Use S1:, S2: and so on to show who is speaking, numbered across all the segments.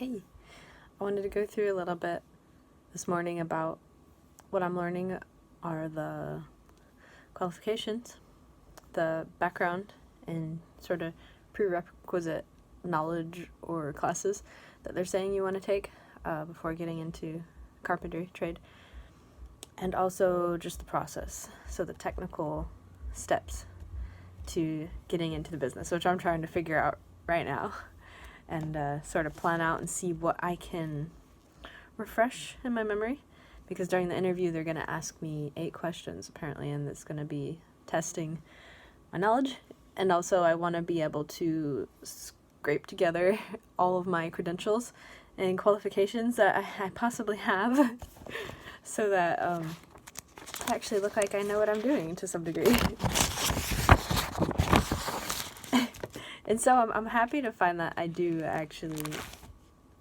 S1: Hey, I wanted to go through a little bit this morning about what I'm learning are the qualifications, the background, and sort of prerequisite knowledge or classes that they're saying you want to take before getting into carpentry trade, and also just the process, so the technical steps to getting into the business, which I'm trying to figure out right now, and sort of plan out and see what I can refresh in my memory, because during the interview they're going to ask me 8 questions apparently, and it's going to be testing my knowledge, and also I want to be able to scrape together all of my credentials and qualifications that I possibly have so that I actually look like I know what I'm doing to some degree. And so I'm happy to find that I do actually,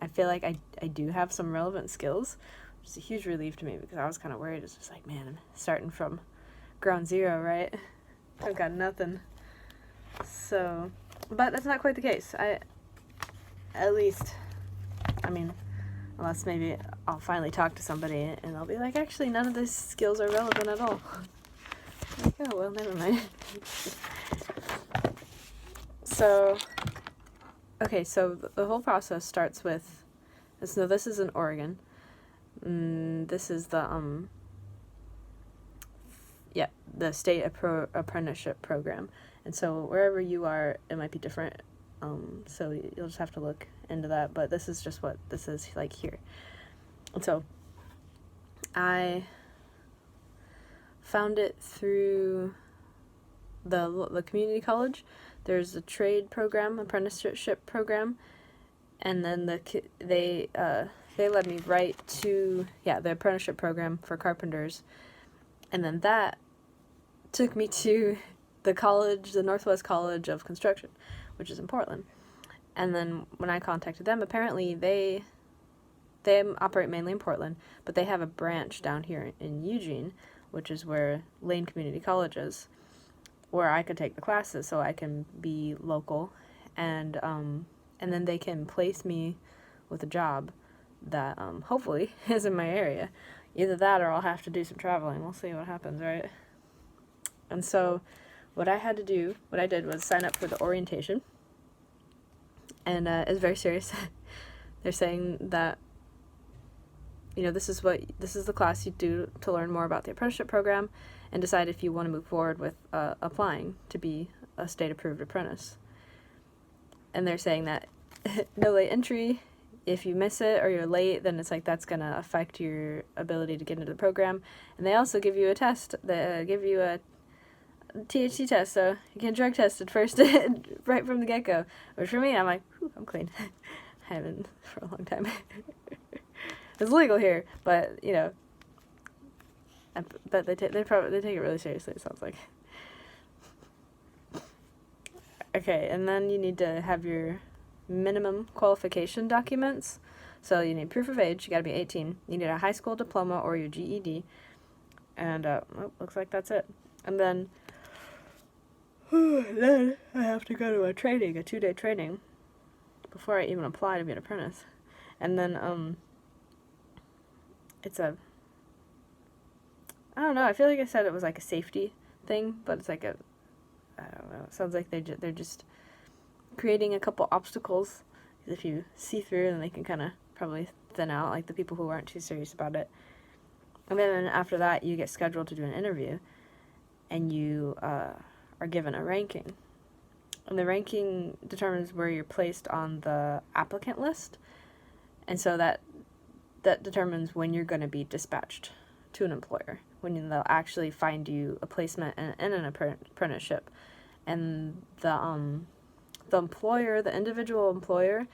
S1: I feel like I do have some relevant skills, which is a huge relief to me, because I was kind of worried. It's just like, man, I'm starting from ground zero, right? I've got nothing. So, but that's not quite the case. Unless maybe I'll finally talk to somebody and they'll be like, actually, none of these skills are relevant at all. Like, oh, well, never mind. So, okay, so the whole process starts with, so this is in Oregon. This is the state apprenticeship program. And so wherever you are, it might be different. So you'll just have to look into that. But this is just what this is like here. And so I found it through the community college. There's a trade program, apprenticeship program, and then they led me right to the apprenticeship program for carpenters, and then that took me to the college, the Northwest College of Construction, which is in Portland. And then when I contacted them, apparently they operate mainly in Portland, but they have a branch down here in Eugene, which is where Lane Community College is, where I could take the classes so I can be local, and then they can place me with a job that hopefully is in my area. Either that or I'll have to do some traveling. We'll see what happens, right? And so what I did was sign up for the orientation, and it's very serious. They're saying that, this is the class you do to learn more about the apprenticeship program and decide if you want to move forward with applying to be a state-approved apprentice. And they're saying that no late entry. If you miss it or you're late, then it's like that's going to affect your ability to get into the program. And they also give you a test. They give you a THC test, so you get drug tested first right from the get-go. Which for me, I'm like, I'm clean. I haven't for a long time. It's legal here, but but they take it really seriously, it sounds like. Okay, and then you need to have your minimum qualification documents. So you need proof of age, you gotta be 18. You need a high school diploma or your GED. And, looks like that's it. And then I have to go to a 2-day training, before I even apply to be an apprentice. And then, it's I don't know, I feel like I said it was like a safety thing, but it's like I don't know, it sounds like they're just creating a couple obstacles. If you see through, then they can kind of probably thin out, like the people who aren't too serious about it. And then after that, you get scheduled to do an interview, and you are given a ranking. And the ranking determines where you're placed on the applicant list, and so that determines when you're going to be dispatched to an employer, when they'll actually find you a placement in an apprenticeship. And the employer, the individual employer,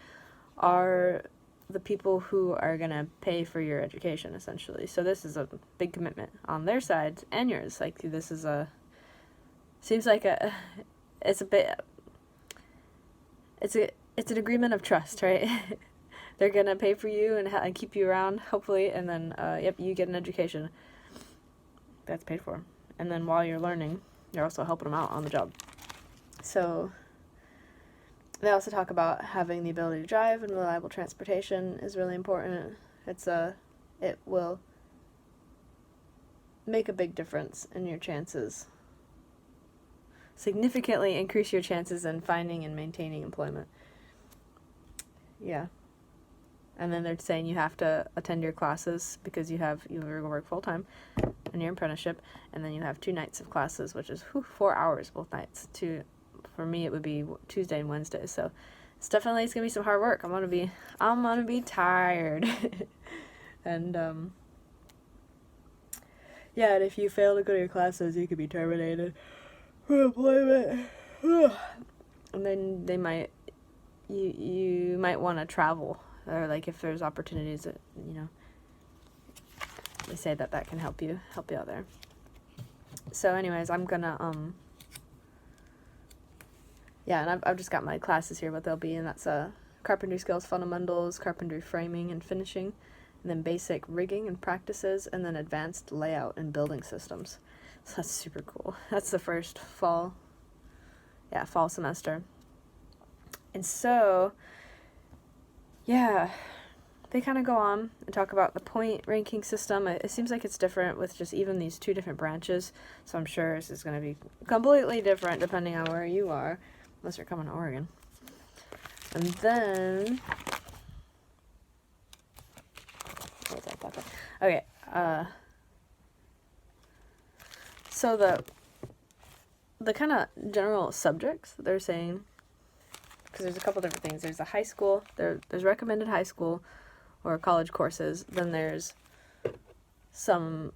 S1: are the people who are going to pay for your education, essentially. So this is a big commitment on their side and yours. Like, this is it's an agreement of trust, right? They're going to pay for you and keep you around, hopefully, and then, you get an education that's paid for. And then while you're learning, you're also helping them out on the job. So They also talk about having the ability to drive, and reliable transportation is really important. It will make a big difference in your chances. Significantly increase your chances in finding and maintaining employment. Yeah. And then they're saying you have to attend your classes because you work full-time in your apprenticeship, and then you have 2 nights of classes, which is 4 hours both nights. For me, it would be Tuesday and Wednesday, so it's gonna be some hard work. I'm gonna be tired. And yeah, and if you fail to go to your classes, you could be terminated for employment. And then you might want to travel, or like if there's opportunities that, they say that can help you out there. So anyways, I'm gonna and I've just got my classes here, what they'll be, and that's carpentry skills fundamentals, carpentry framing and finishing, and then basic rigging and practices, and then advanced layout and building systems. So that's super cool. That's the first fall semester. And so, yeah, they kind of go on and talk about the point ranking system. It seems like it's different with just even these 2 different branches, so I'm sure this is going to be completely different depending on where you are, unless you're coming to Oregon. And then, what was I talking about? Okay, so the kind of general subjects they're saying, because there's a couple different things. There's a high school, there's recommended high school or college courses, then there's some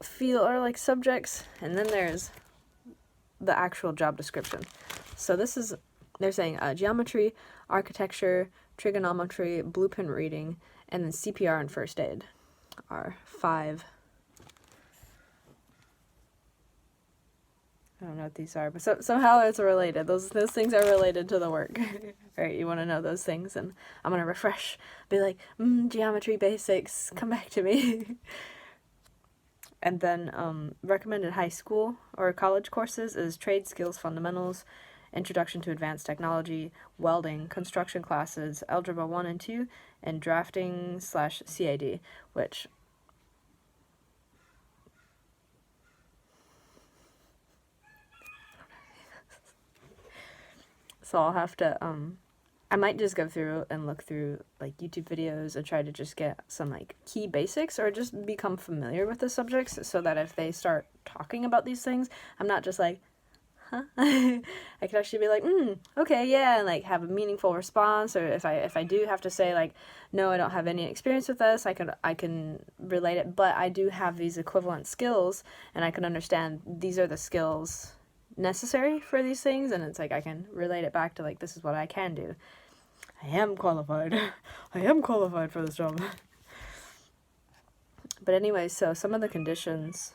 S1: field or like subjects, and then there's the actual job description. So they're saying geometry, architecture, trigonometry, blueprint reading, and then CPR and first aid are 5. I don't know what these are, but somehow it's related. Those things are related to the work. Right, you want to know those things, and I'm going to refresh, be like, geometry basics, come back to me. And then recommended high school or college courses is trade skills fundamentals, introduction to advanced technology, welding, construction classes, algebra 1 and 2, and drafting/CAD, which so I'll have to I might just go through and look through like YouTube videos and try to just get some like key basics, or just become familiar with the subjects, so that if they start talking about these things, I'm not just like, huh? I could actually be like, okay, yeah, and like have a meaningful response. Or if I do have to say like, no, I don't have any experience with this, I can relate it, but I do have these equivalent skills, and I can understand these are the skills necessary for these things, and it's like I can relate it back to like, this is what I can do. I am qualified. I am qualified for this job. But anyway, so some of the conditions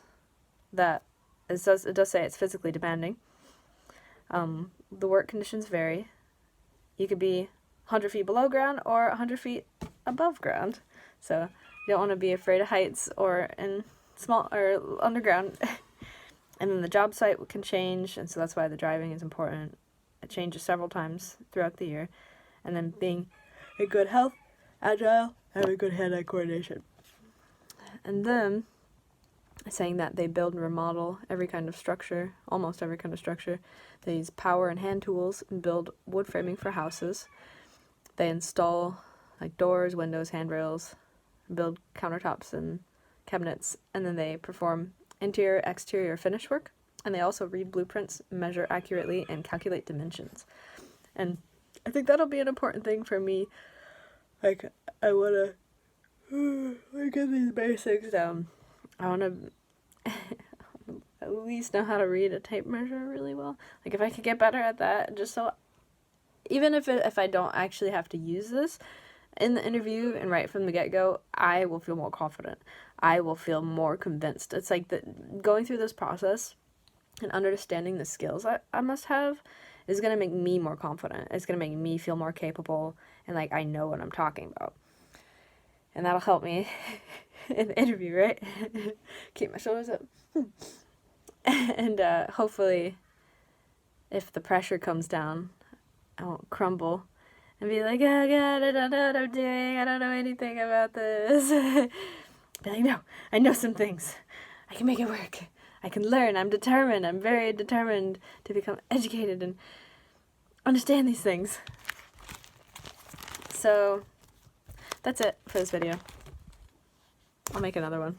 S1: that it does say it's physically demanding. The work conditions vary. You could be 100 feet below ground or 100 feet above ground. So you don't want to be afraid of heights or in small or underground. And then the job site can change, and so that's why the driving is important. It changes several times throughout the year. And then being in good health, agile, having good hand-eye coordination. And then saying that they build and remodel every kind of structure, almost every kind of structure. They use power and hand tools and build wood framing for houses. They install like doors, windows, handrails, build countertops and cabinets, and then they perform interior, exterior finish work. And they also read blueprints, measure accurately, and calculate dimensions. And I think that'll be an important thing for me. Like, I want to get these basics down. I want to at least know how to read a tape measure really well. Like, if I could get better at that, just so, even if I don't actually have to use this in the interview and right from the get-go, I will feel more confident. I will feel more convinced. It's like going through this process and understanding the skills I must have is going to make me more confident. It's going to make me feel more capable, and like I know what I'm talking about. And that'll help me in the interview, right? Keep my shoulders up. And hopefully, if the pressure comes down, I won't crumble and be like, oh God, I don't know what I'm doing. I don't know anything about this. Be like, no, I know some things. I can make it work. I can learn. I'm determined. I'm very determined to become educated and understand these things. So that's it for this video. I'll make another one.